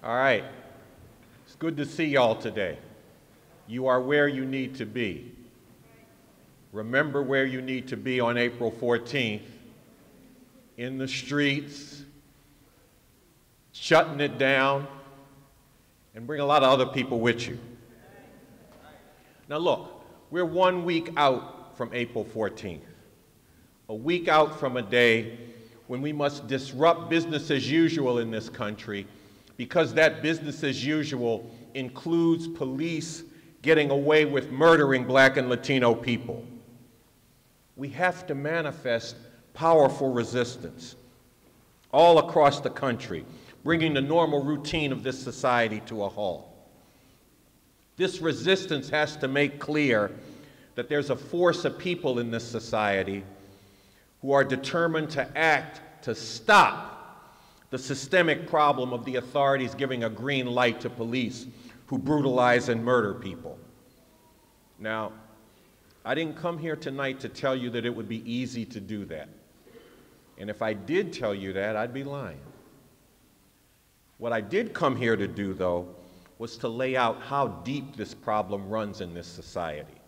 All right. It's good to see y'all today. You are where you need to be. Remember where you need to be on April 14th, in the streets, shutting it down, and bring a lot of other people with you. Now look, we're 1 week out from April 14th, a week out from a day when we must disrupt business as usual in this country, because that business as usual includes police getting away with murdering Black and Latino people. We have to manifest powerful resistance all across the country, bringing the normal routine of this society to a halt. This resistance has to make clear that there's a force of people in this society who are determined to act to stop the systemic problem of the authorities giving a green light to police who brutalize and murder people. Now, I didn't come here tonight to tell you that it would be easy to do that. And if I did tell you that, I'd be lying. What I did come here to do, though, was to lay out how deep this problem runs in this society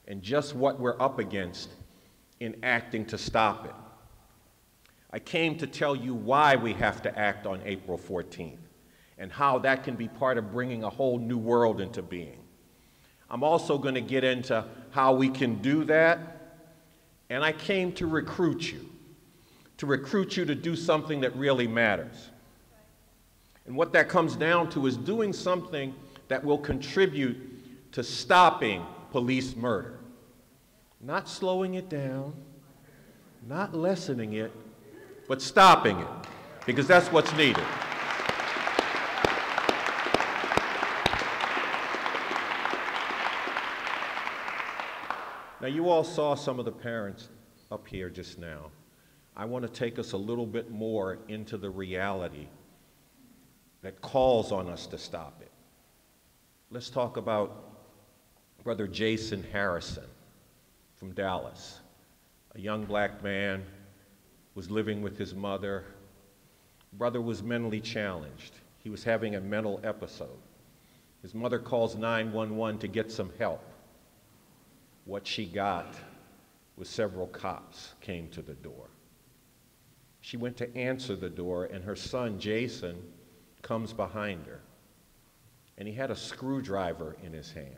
and just what we're up against in acting to stop it. I came to tell you why we have to act on April 14th and how that can be part of bringing a whole new world into being. I'm also going to get into how we can do that, and I came to recruit you to do something that really matters. And what that comes down to is doing something that will contribute to stopping police murder. Not slowing it down, not lessening it, but stopping it, because that's what's needed. Now, you all saw some of the parents up here just now. I want to take us a little bit more into the reality that calls on us to stop it. Let's talk about Brother Jason Harrison from Dallas, a young Black man, was living with his mother. Brother was mentally challenged. He was having a mental episode. His mother calls 911 to get some help. What she got was several cops came to the door. She went to answer the door, and her son, Jason, comes behind her. And he had a screwdriver in his hand.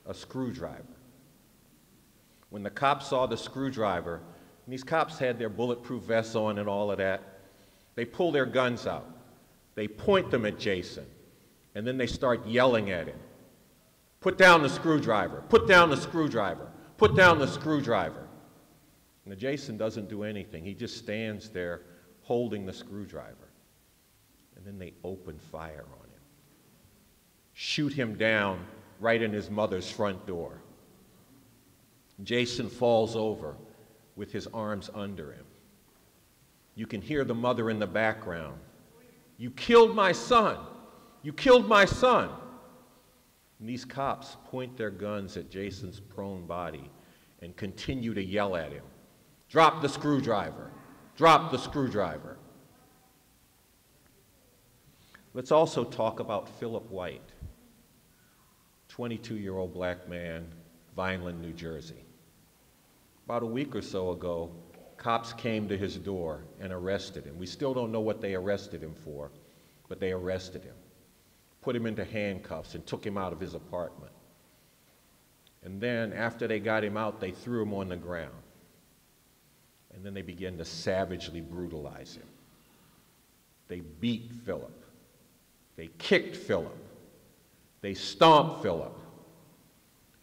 A screwdriver. When the cops saw the screwdriver, and these cops had their bulletproof vests on and all of that, they pull their guns out. They point them at Jason, and then they start yelling at him. Put down the screwdriver, put down the screwdriver, put down the screwdriver. And Jason doesn't do anything. He just stands there holding the screwdriver. And then they open fire on him. Shoot him down right in his mother's front door. Jason falls over with his arms under him. You can hear the mother in the background. You killed my son. You killed my son. And these cops point their guns at Jason's prone body and continue to yell at him. Drop the screwdriver. Drop the screwdriver. Let's also talk about Philip White, 22-year-old Black man, Vineland, New Jersey. About a week or so ago, cops came to his door and arrested him. We still don't know what they arrested him for, but they arrested him, put him into handcuffs, and took him out of his apartment. And then, after they got him out, they threw him on the ground. And then they began to savagely brutalize him. They beat Philip. They kicked Philip. They stomped Philip.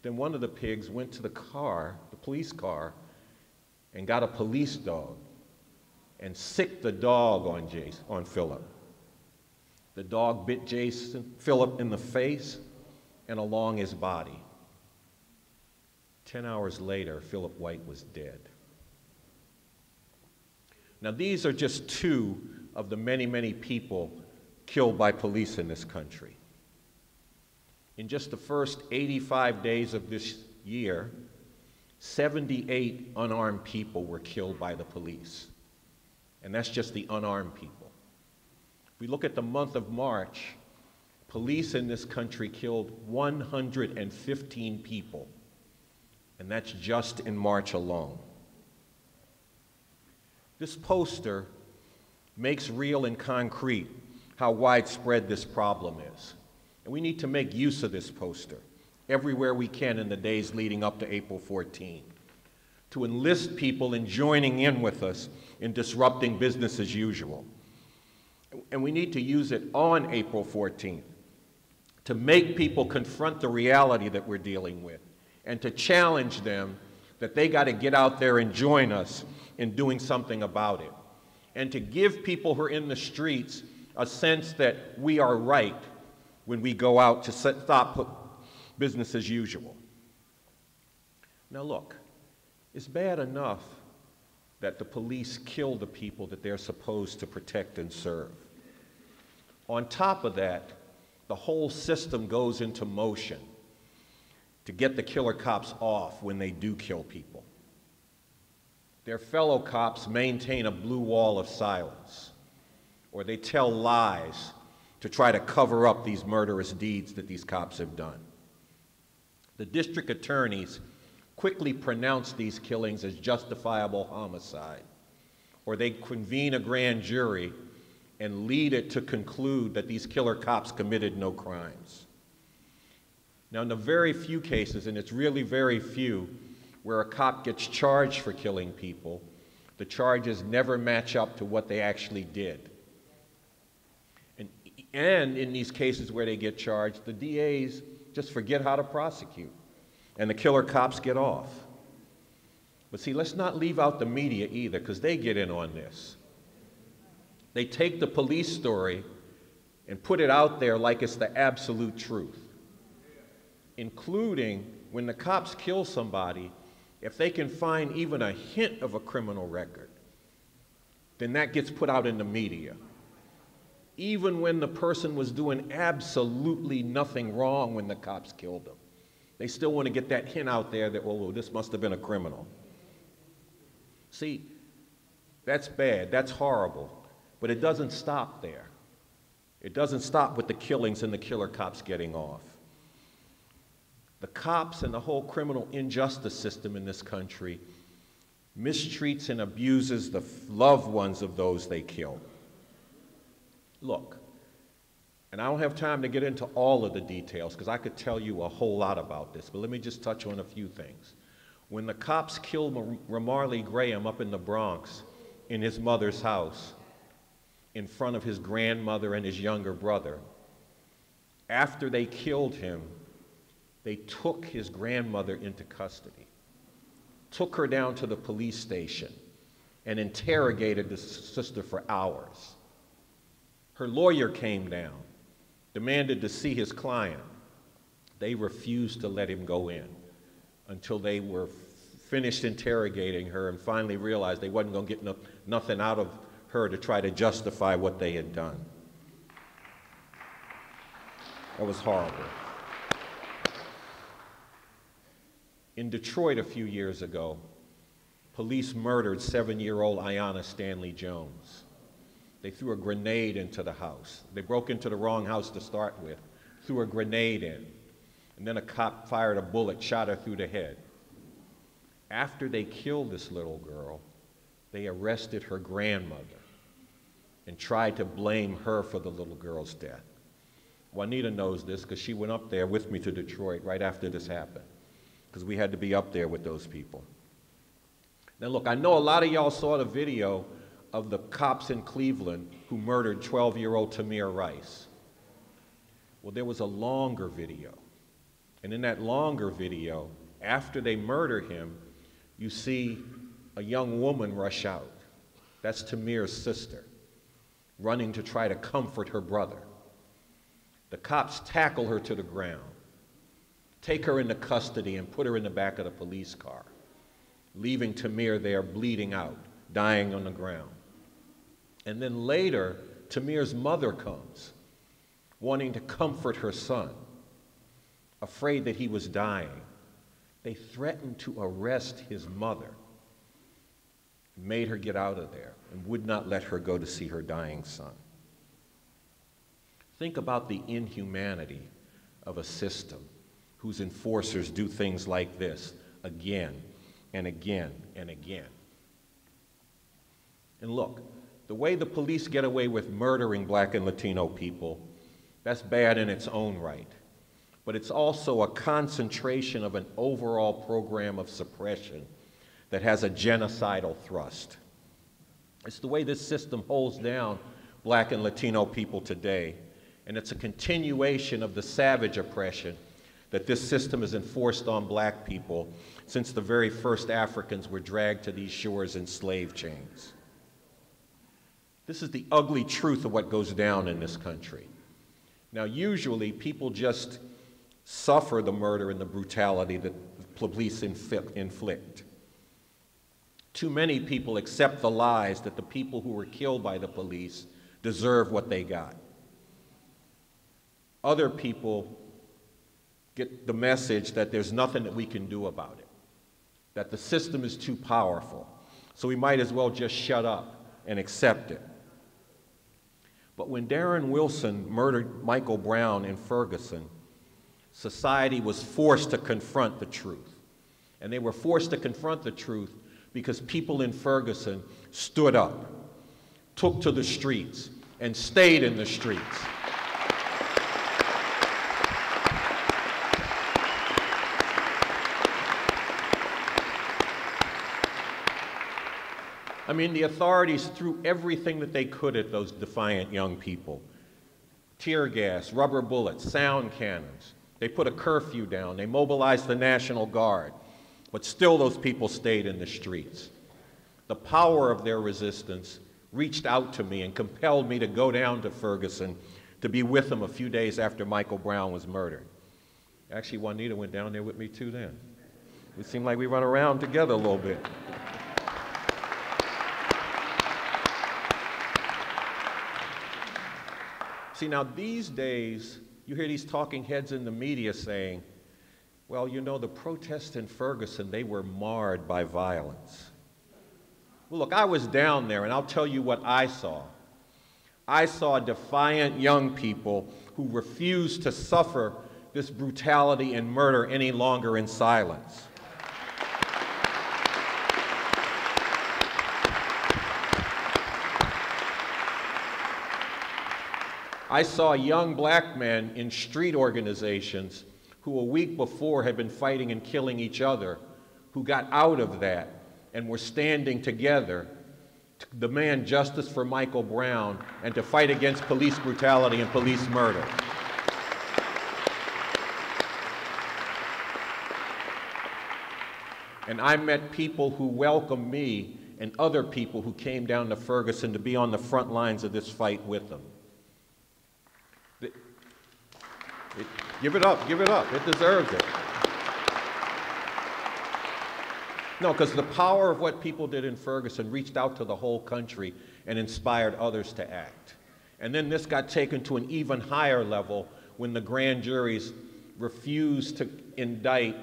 Then one of the pigs went to the car, the police car, and got a police dog and sicked the dog on Philip. The dog bit Philip in the face and along his body. 10 hours later, Philip White was dead. Now, these are just two of the many, many people killed by police in this country. In just the first 85 days of this year, 78 unarmed people were killed by the police. And that's just the unarmed people. If we look at the month of March, police in this country killed 115 people, and that's just in March alone. This poster makes real and concrete how widespread this problem is. And we need to make use of this poster everywhere we can in the days leading up to April 14, to enlist people in joining in with us in disrupting business as usual. And we need to use it on April 14th to make people confront the reality that we're dealing with and to challenge them that they got to get out there and join us in doing something about it. And to give people who are in the streets a sense that we are right when we go out to stop business as usual. Now look, it's bad enough that the police kill the people that they're supposed to protect and serve. On top of that, the whole system goes into motion to get the killer cops off when they do kill people. Their fellow cops maintain a blue wall of silence, or they tell lies to try to cover up these murderous deeds that these cops have done. The district attorneys quickly pronounce these killings as justifiable homicide, or they convene a grand jury and lead it to conclude that these killer cops committed no crimes. Now, in the very few cases, and it's really very few, where a cop gets charged for killing people, the charges never match up to what they actually did. And in these cases where they get charged, the DAs just forget how to prosecute, and the killer cops get off. But see, let's not leave out the media either, because they get in on this. They take the police story and put it out there like it's the absolute truth, including when the cops kill somebody, if they can find even a hint of a criminal record, then that gets put out in the media. Even when the person was doing absolutely nothing wrong when the cops killed them, they still want to get that hint out there that, well, this must have been a criminal. See, that's bad, that's horrible, but it doesn't stop there. It doesn't stop with the killings and the killer cops getting off. The cops and the whole criminal injustice system in this country mistreats and abuses the loved ones of those they kill. Look, and I don't have time to get into all of the details because I could tell you a whole lot about this, but let me just touch on a few things. When the cops killed Ramarley Graham up in the Bronx in his mother's house in front of his grandmother and his younger brother, after they killed him, they took his grandmother into custody, took her down to the police station, and interrogated the sister for hours. Her lawyer came down, demanded to see his client. They refused to let him go in until they were finished interrogating her and finally realized they wasn't going to get nothing out of her to try to justify what they had done. That was horrible. In Detroit a few years ago, police murdered 7-year-old Ayanna Stanley Jones. They threw a grenade into the house. They broke into the wrong house to start with, threw a grenade in, and then a cop fired a bullet, shot her through the head. After they killed this little girl, they arrested her grandmother and tried to blame her for the little girl's death. Juanita knows this because she went up there with me to Detroit right after this happened, because we had to be up there with those people. Now look, I know a lot of y'all saw the video of the cops in Cleveland who murdered 12-year-old Tamir Rice. Well, there was a longer video. And in that longer video, after they murder him, you see a young woman rush out. That's Tamir's sister, running to try to comfort her brother. The cops tackle her to the ground, take her into custody and put her in the back of the police car, leaving Tamir there bleeding out, dying on the ground. And then later, Tamir's mother comes, wanting to comfort her son, afraid that he was dying. They threatened to arrest his mother, made her get out of there, and would not let her go to see her dying son. Think about the inhumanity of a system whose enforcers do things like this again and again and again. And look, the way the police get away with murdering Black and Latino people, that's bad in its own right. But it's also a concentration of an overall program of suppression that has a genocidal thrust. It's the way this system holds down Black and Latino people today, and it's a continuation of the savage oppression that this system has enforced on Black people since the very first Africans were dragged to these shores in slave chains. This is the ugly truth of what goes down in this country. Now, usually people just suffer the murder and the brutality that the police inflict. Too many people accept the lies that the people who were killed by the police deserve what they got. Other people get the message that there's nothing that we can do about it, that the system is too powerful, so we might as well just shut up and accept it. But when Darren Wilson murdered Michael Brown in Ferguson, society was forced to confront the truth. And they were forced to confront the truth because people in Ferguson stood up, took to the streets, and stayed in the streets. I mean, the authorities threw everything that they could at those defiant young people. Tear gas, rubber bullets, sound cannons. They put a curfew down. They mobilized the National Guard. But still those people stayed in the streets. The power of their resistance reached out to me and compelled me to go down to Ferguson to be with them a few days after Michael Brown was murdered. Actually, Juanita went down there with me too then. It seemed like we run around together a little bit. See, now these days, you hear these talking heads in the media saying, well, you know, the protests in Ferguson, they were marred by violence. Well, look, I was down there, and I'll tell you what I saw. I saw defiant young people who refused to suffer this brutality and murder any longer in silence. I saw young Black men in street organizations who a week before had been fighting and killing each other, who got out of that and were standing together to demand justice for Michael Brown and to fight against police brutality and police murder. And I met people who welcomed me and other people who came down to Ferguson to be on the front lines of this fight with them. Give it up, it deserves it. No, because the power of what people did in Ferguson reached out to the whole country and inspired others to act. And then this got taken to an even higher level when the grand juries refused to indict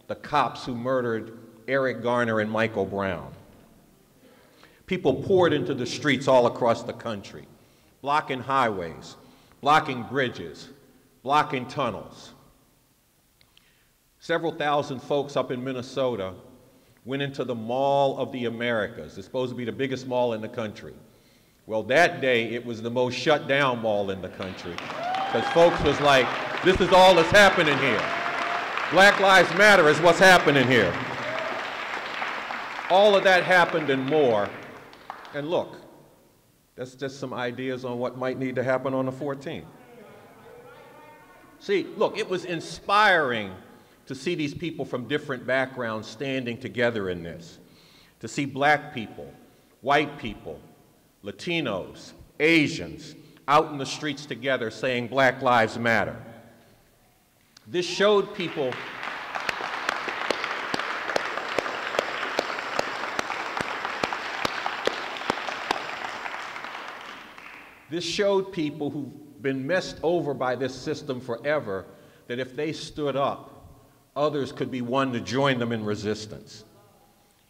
the cops who murdered Eric Garner and Michael Brown. People poured into the streets all across the country, blocking highways, blocking bridges, blocking tunnels. Several thousand folks up in Minnesota went into the Mall of the Americas. It's supposed to be the biggest mall in the country. Well, that day, it was the most shut down mall in the country, because folks was like, this is all that's happening here. Black Lives Matter is what's happening here. All of that happened and more. And look, that's just some ideas on what might need to happen on the 14th. See, look, it was inspiring to see these people from different backgrounds standing together in this, to see Black people, white people, Latinos, Asians out in the streets together saying Black Lives Matter. This showed people who've been messed over by this system forever, that if they stood up, others could be won to join them in resistance.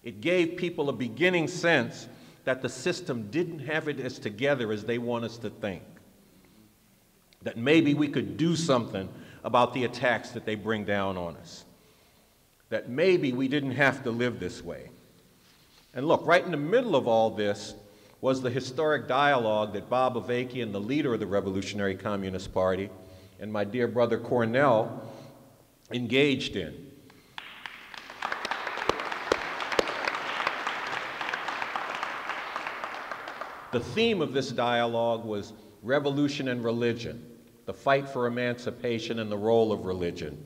It gave people a beginning sense that the system didn't have it as together as they want us to think. that maybe we could do something about the attacks that they bring down on us, that maybe we didn't have to live this way. And look, right in the middle of all this was the historic dialogue that Bob Avakian, the leader of the Revolutionary Communist Party, and my dear brother Cornell engaged in. The theme of this dialogue was revolution and religion, the fight for emancipation and the role of religion.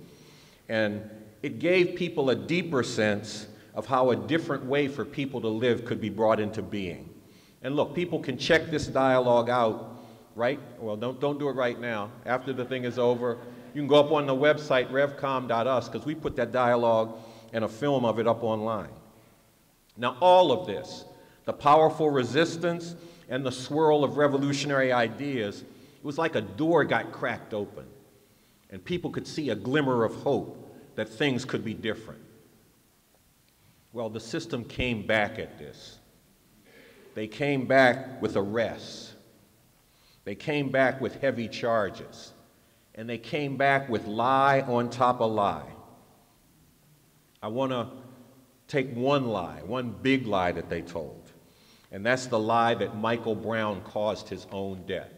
And it gave people a deeper sense of how a different way for people to live could be brought into being. And look, people can check this dialogue out, right? Well, don't do it right now. After the thing is over, you can go up on the website, revcom.us, because we put that dialogue and a film of it up online. Now, all of this, the powerful resistance and the swirl of revolutionary ideas, it was like a door got cracked open, and people could see a glimmer of hope that things could be different. Well, the system came back at this. They came back with arrests. They came back with heavy charges. And they came back with lie on top of lie. I want to take one lie, one big lie that they told. And that's the lie that Michael Brown caused his own death,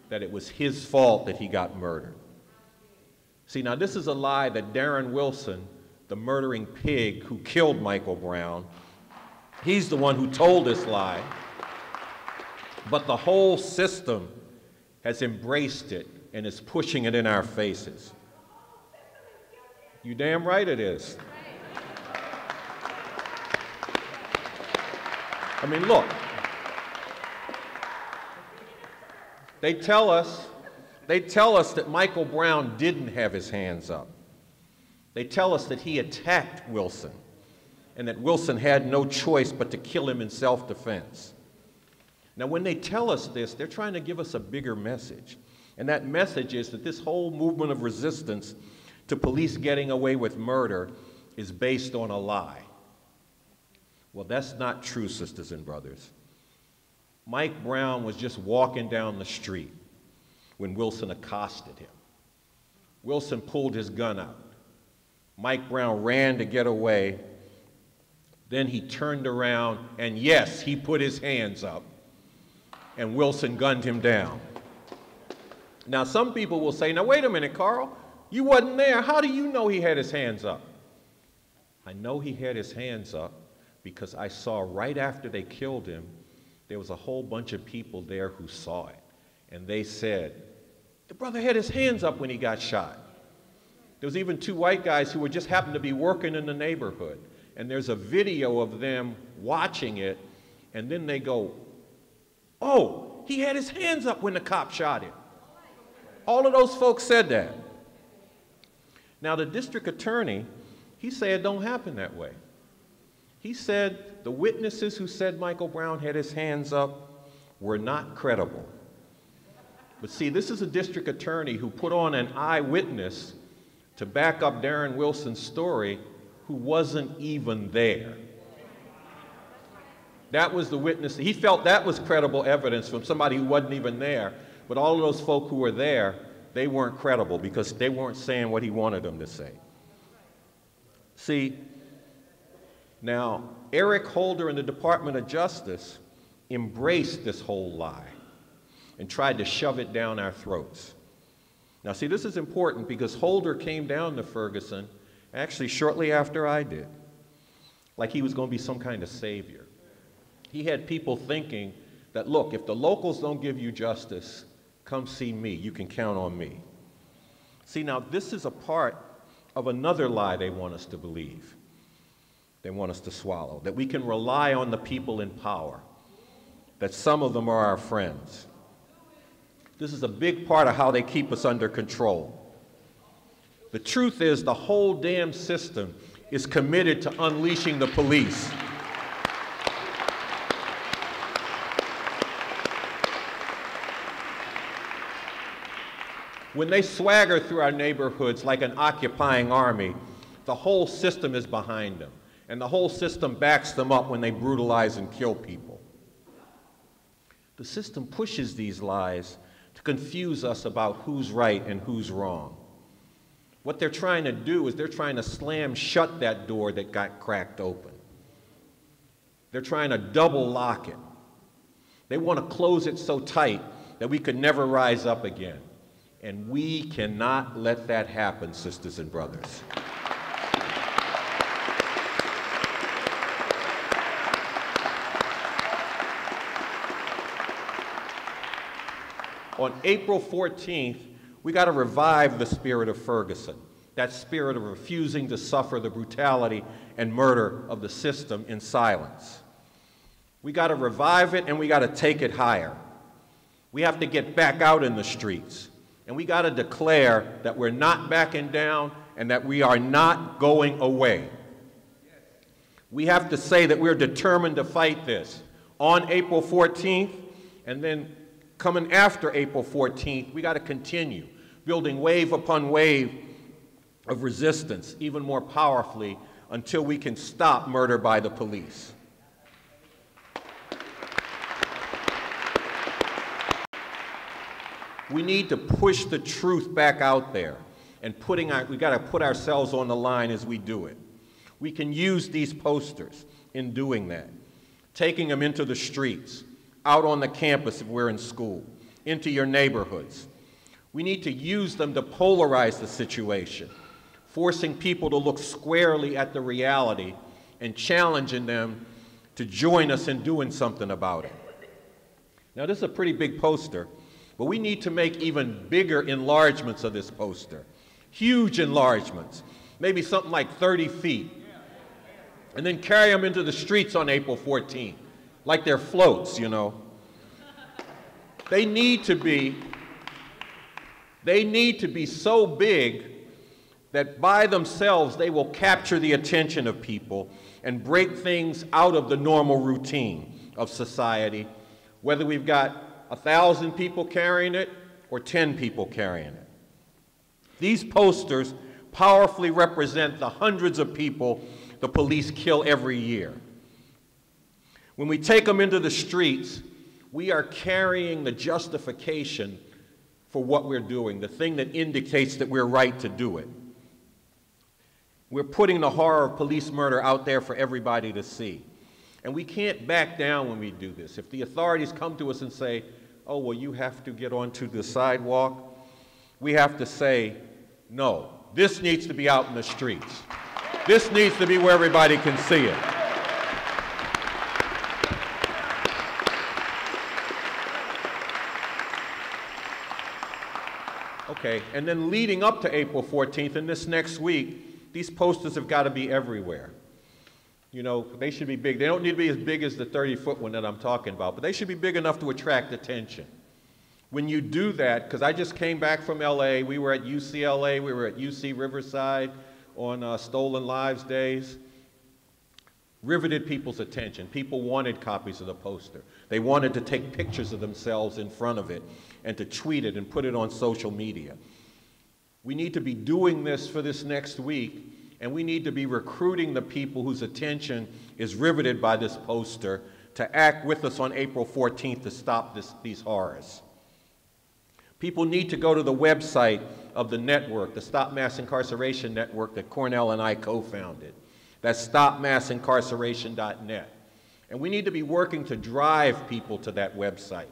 that it was his fault that he got murdered. See, now this is a lie that Darren Wilson, the murdering pig who killed Michael Brown, he's the one who told this lie, but the whole system has embraced it and is pushing it in our faces. You damn right it is. I mean, look, they tell us that Michael Brown didn't have his hands up. They tell us that he attacked Wilson and that Wilson had no choice but to kill him in self-defense. Now, when they tell us this, they're trying to give us a bigger message. And that message is that this whole movement of resistance to police getting away with murder is based on a lie. Well, that's not true, sisters and brothers. Mike Brown was just walking down the street when Wilson accosted him. Wilson pulled his gun out. Mike Brown ran to get away. Then he turned around, and yes, he put his hands up, and Wilson gunned him down. Now, some people will say, now, wait a minute, Carl, you wasn't there. How do you know he had his hands up? I know he had his hands up because I saw right after they killed him, there was a whole bunch of people there who saw it. And they said, the brother had his hands up when he got shot. There was even two white guys who just happened to be working in the neighborhood. And there's a video of them watching it, and then they go, oh, he had his hands up when the cop shot him. All of those folks said that. Now, the district attorney, he said it don't happen that way. He said the witnesses who said Michael Brown had his hands up were not credible. But see, this is a district attorney who put on an eyewitness to back up Darren Wilson's story who wasn't even there. That was the witness. He felt that was credible evidence from somebody who wasn't even there. But all of those folk who were there, they weren't credible because they weren't saying what he wanted them to say. See, now, Eric Holder and the Department of Justice embraced this whole lie and tried to shove it down our throats. Now, see, this is important because Holder came down to Ferguson actually shortly after I did, like he was going to be some kind of savior. He had people thinking that, look, if the locals don't give you justice, come see me. You can count on me. See, now, this is a part of another lie they want us to believe. They want us to swallow, that we can rely on the people in power, that some of them are our friends. This is a big part of how they keep us under control. The truth is the whole damn system is committed to unleashing the police. When they swagger through our neighborhoods like an occupying army, the whole system is behind them. And the whole system backs them up when they brutalize and kill people. The system pushes these lies to confuse us about who's right and who's wrong. What they're trying to do is they're trying to slam shut that door that got cracked open. They're trying to double lock it. They want to close it so tight that we could never rise up again. And we cannot let that happen, sisters and brothers. On April 14th, we got to revive the spirit of Ferguson, that spirit of refusing to suffer the brutality and murder of the system in silence. We got to revive it, and we got to take it higher. We have to get back out in the streets, and we got to declare that we're not backing down and that we are not going away. We have to say that we're determined to fight this. On April 14th, and then coming after April 14th, we got to continue building wave upon wave of resistance, even more powerfully, until we can stop murder by the police. We need to push the truth back out there, and we got to put ourselves on the line as we do it. We can use these posters in doing that, taking them into the streets, out on the campus if we're in school, into your neighborhoods. We need to use them to polarize the situation, forcing people to look squarely at the reality and challenging them to join us in doing something about it. Now, this is a pretty big poster, but we need to make even bigger enlargements of this poster, huge enlargements, maybe something like 30 feet, and then carry them into the streets on April 14th, like they're floats, you know. They need to be so big that by themselves they will capture the attention of people and break things out of the normal routine of society, whether we've got 1,000 people carrying it or 10 people carrying it. These posters powerfully represent the hundreds of people the police kill every year. When we take them into the streets, we are carrying the justification for what we're doing, the thing that indicates that we're right to do it. We're putting the horror of police murder out there for everybody to see. And we can't back down when we do this. If the authorities come to us and say, oh, well, you have to get onto the sidewalk, we have to say, no, this needs to be out in the streets. This needs to be where everybody can see it. Okay, and then leading up to April 14th and this next week, these posters have got to be everywhere. You know, they should be big. They don't need to be as big as the 30-foot one that I'm talking about, but they should be big enough to attract attention. When you do that, because I just came back from LA, we were at UCLA, we were at UC Riverside on Stolen Lives Days, riveted people's attention. People wanted copies of the poster. They wanted to take pictures of themselves in front of it and to tweet it and put it on social media. We need to be doing this for this next week, and we need to be recruiting the people whose attention is riveted by this poster to act with us on April 14th to stop these horrors. People need to go to the website of the network, the Stop Mass Incarceration Network that Cornell and I co-founded. That's stopmassincarceration.net. And we need to be working to drive people to that website.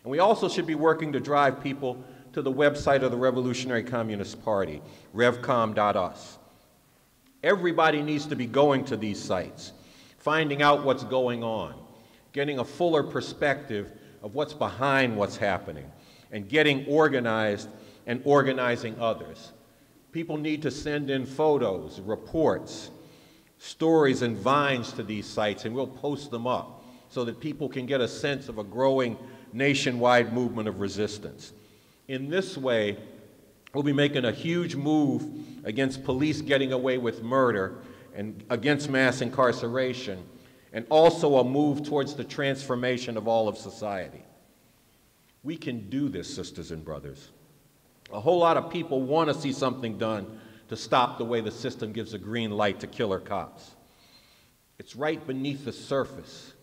And we also should be working to drive people to the website of the Revolutionary Communist Party, revcom.us. Everybody needs to be going to these sites, finding out what's going on, getting a fuller perspective of what's behind what's happening, and getting organized and organizing others. People need to send in photos, reports, stories, and vines to these sites, and we'll post them up so that people can get a sense of a growing nationwide movement of resistance. In this way, we'll be making a huge move against police getting away with murder and against mass incarceration, and also a move towards the transformation of all of society. We can do this, sisters and brothers. A whole lot of people want to see something done to stop the way the system gives a green light to killer cops. It's right beneath the surface,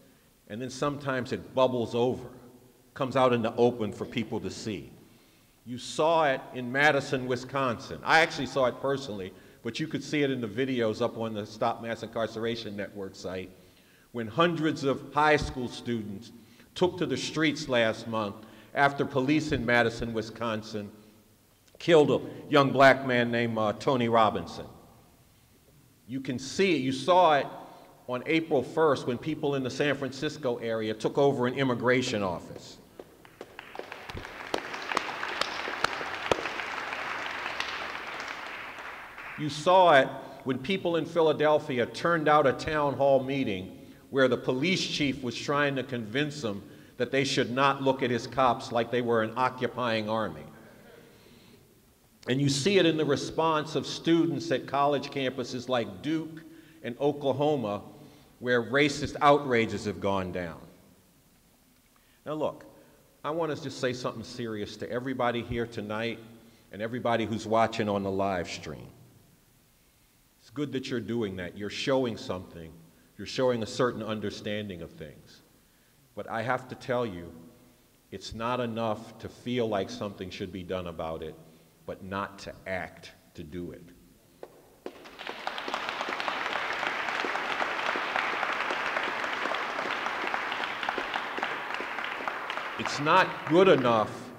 and then sometimes it bubbles over, comes out in the open for people to see. You saw it in Madison, Wisconsin. I actually saw it personally, but you could see it in the videos up on the Stop Mass Incarceration Network site, when hundreds of high school students took to the streets last month after police in Madison, Wisconsin killed a young black man named Tony Robinson. You can see it, you saw it on April 1st when people in the San Francisco area took over an immigration office. You saw it when people in Philadelphia turned out a town hall meeting where the police chief was trying to convince them that they should not look at his cops like they were an occupying army. And you see it in the response of students at college campuses like Duke and Oklahoma, where racist outrages have gone down. Now look, I want to just say something serious to everybody here tonight and everybody who's watching on the live stream. It's good that you're doing that. You're showing something. You're showing a certain understanding of things. But I have to tell you, it's not enough to feel like something should be done about it, but not to act to do it. It's not good enough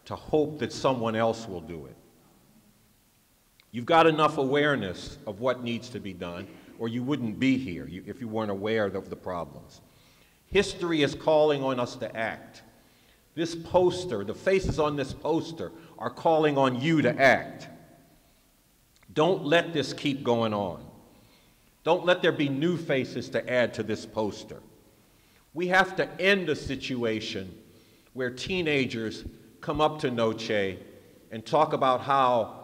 to hope that someone else will do it. You've got enough awareness of what needs to be done, or you wouldn't be here if you weren't aware of the problems. History is calling on us to act. This poster, the faces on this poster, are calling on you to act. Don't let this keep going on. Don't let there be new faces to add to this poster. We have to end a situation where teenagers come up to Noche and talk about how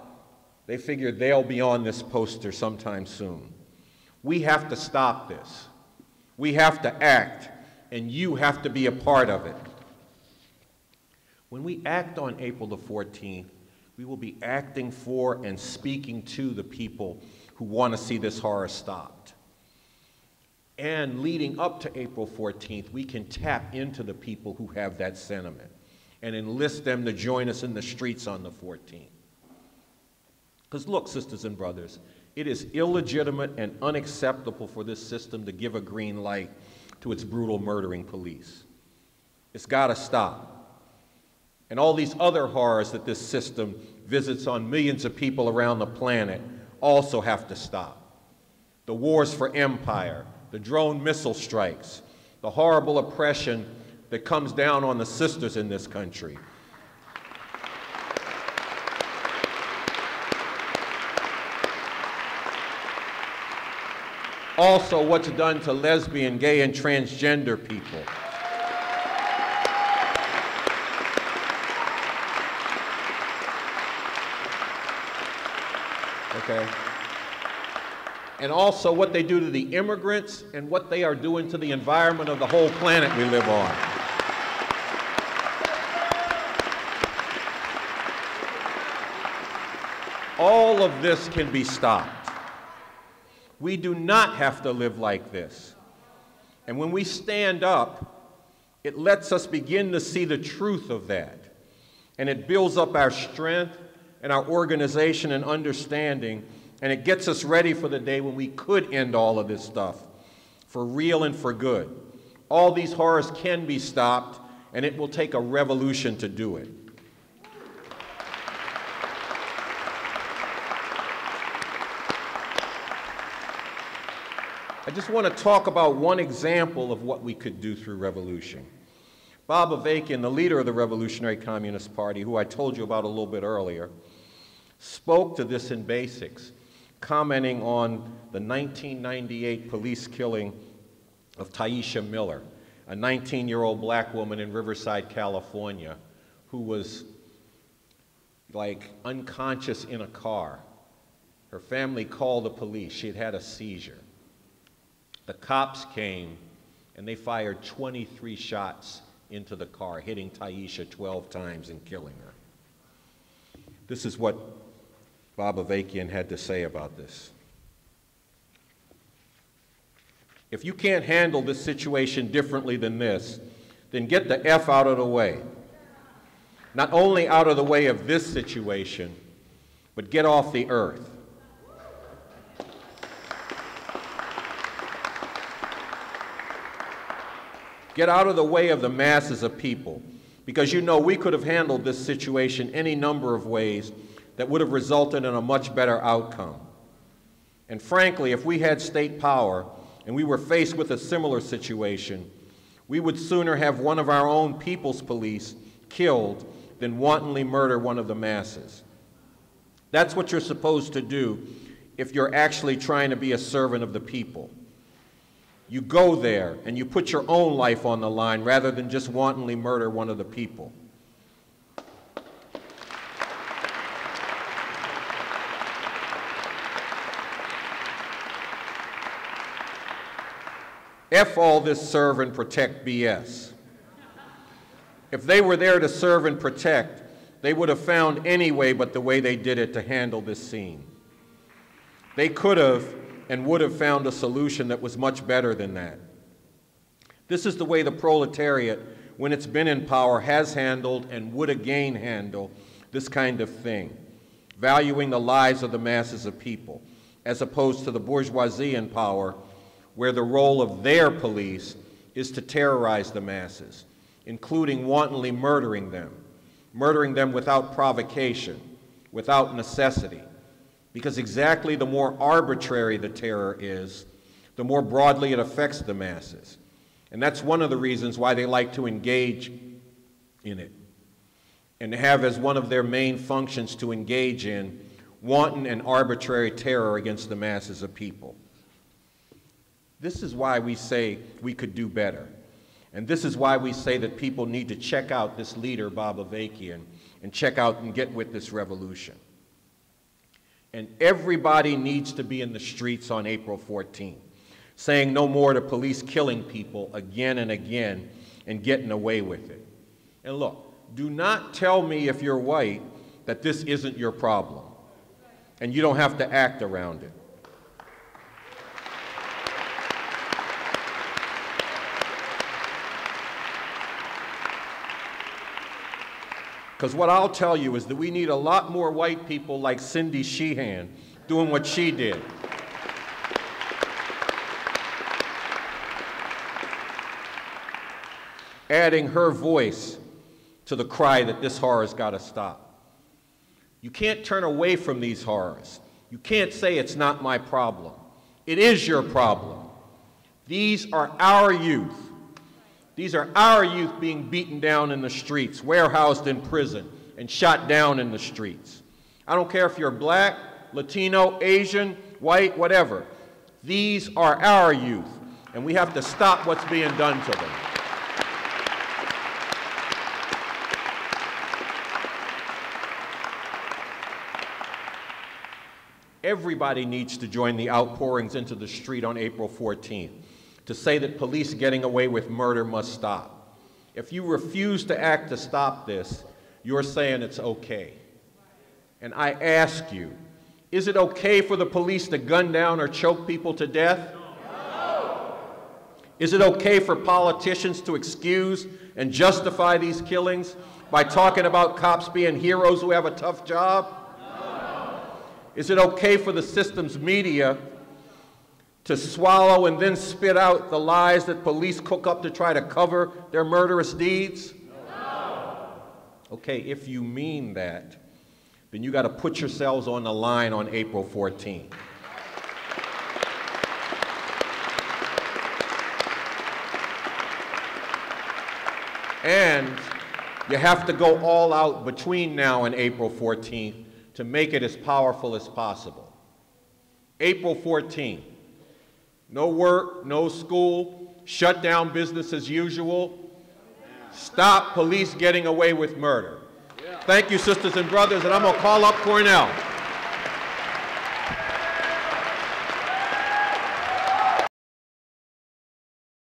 they figure they'll be on this poster sometime soon. We have to stop this. We have to act, and you have to be a part of it. When we act on April the 14th, we will be acting for and speaking to the people who want to see this horror stopped. And leading up to April 14th, we can tap into the people who have that sentiment and enlist them to join us in the streets on the 14th. Because look, sisters and brothers, it is illegitimate and unacceptable for this system to give a green light to its brutal murdering police. It's got to stop. And all these other horrors that this system visits on millions of people around the planet also have to stop. The wars for empire, the drone missile strikes, the horrible oppression that comes down on the sisters in this country. Also, what's done to lesbian, gay, and transgender people. Okay? And also what they do to the immigrants and what they are doing to the environment of the whole planet we live on. All of this can be stopped. We do not have to live like this. And when we stand up, it lets us begin to see the truth of that. And it builds up our strength and our organization and understanding, and it gets us ready for the day when we could end all of this stuff for real and for good. All these horrors can be stopped, and it will take a revolution to do it. I just want to talk about one example of what we could do through revolution. Bob Avakian, the leader of the Revolutionary Communist Party, who I told you about a little bit earlier, spoke to this in Basics, commenting on the 1998 police killing of Tyisha Miller, a 19-year-old black woman in Riverside, California, who was like unconscious in a car. Her family called the police. She had had a seizure. The cops came and they fired 23 shots into the car, hitting Tyisha 12 times and killing her. This is what Bob Avakian had to say about this. If you can't handle this situation differently than this, then get the F out of the way. Not only out of the way of this situation, but get off the earth. Get out of the way of the masses of people, because you know we could have handled this situation any number of ways that would have resulted in a much better outcome. And frankly, if we had state power and we were faced with a similar situation, we would sooner have one of our own people's police killed than wantonly murder one of the masses. That's what you're supposed to do if you're actually trying to be a servant of the people. You go there and you put your own life on the line rather than just wantonly murder one of the people. F all this serve and protect BS. If they were there to serve and protect, they would have found any way but the way they did it to handle this scene. They could have and would have found a solution that was much better than that. This is the way the proletariat, when it's been in power, has handled and would again handle this kind of thing, valuing the lives of the masses of people, as opposed to the bourgeoisie in power, where the role of their police is to terrorize the masses, including wantonly murdering them without provocation, without necessity. Because exactly the more arbitrary the terror is, the more broadly it affects the masses. And that's one of the reasons why they like to engage in it and have as one of their main functions to engage in wanton and arbitrary terror against the masses of people. This is why we say we could do better. And this is why we say that people need to check out this leader, Bob Avakian, and check out and get with this revolution. And everybody needs to be in the streets on April 14th, saying no more to police killing people again and again and getting away with it. And look, do not tell me if you're white that this isn't your problem, and you don't have to act around it. Because what I'll tell you is that we need a lot more white people like Cindy Sheehan doing what she did. Adding her voice to the cry that this horror's got to stop. You can't turn away from these horrors. You can't say it's not my problem. It is your problem. These are our youth. These are our youth being beaten down in the streets, warehoused in prison, and shot down in the streets. I don't care if you're black, Latino, Asian, white, whatever. These are our youth, and we have to stop what's being done to them. Everybody needs to join the outpourings into the street on April 14th. To say that police getting away with murder must stop. If you refuse to act to stop this, you're saying it's okay. And I ask you, is it okay for the police to gun down or choke people to death? No. Is it okay for politicians to excuse and justify these killings by talking about cops being heroes who have a tough job? No. Is it okay for the system's media to swallow and then spit out the lies that police cook up to try to cover their murderous deeds? No. Okay, if you mean that, then you got to put yourselves on the line on April 14th. And you have to go all out between now and April 14th to make it as powerful as possible. April 14th. No work, no school, shut down business as usual. Stop police getting away with murder. Thank you, sisters and brothers, and I'm going to call up Cornell.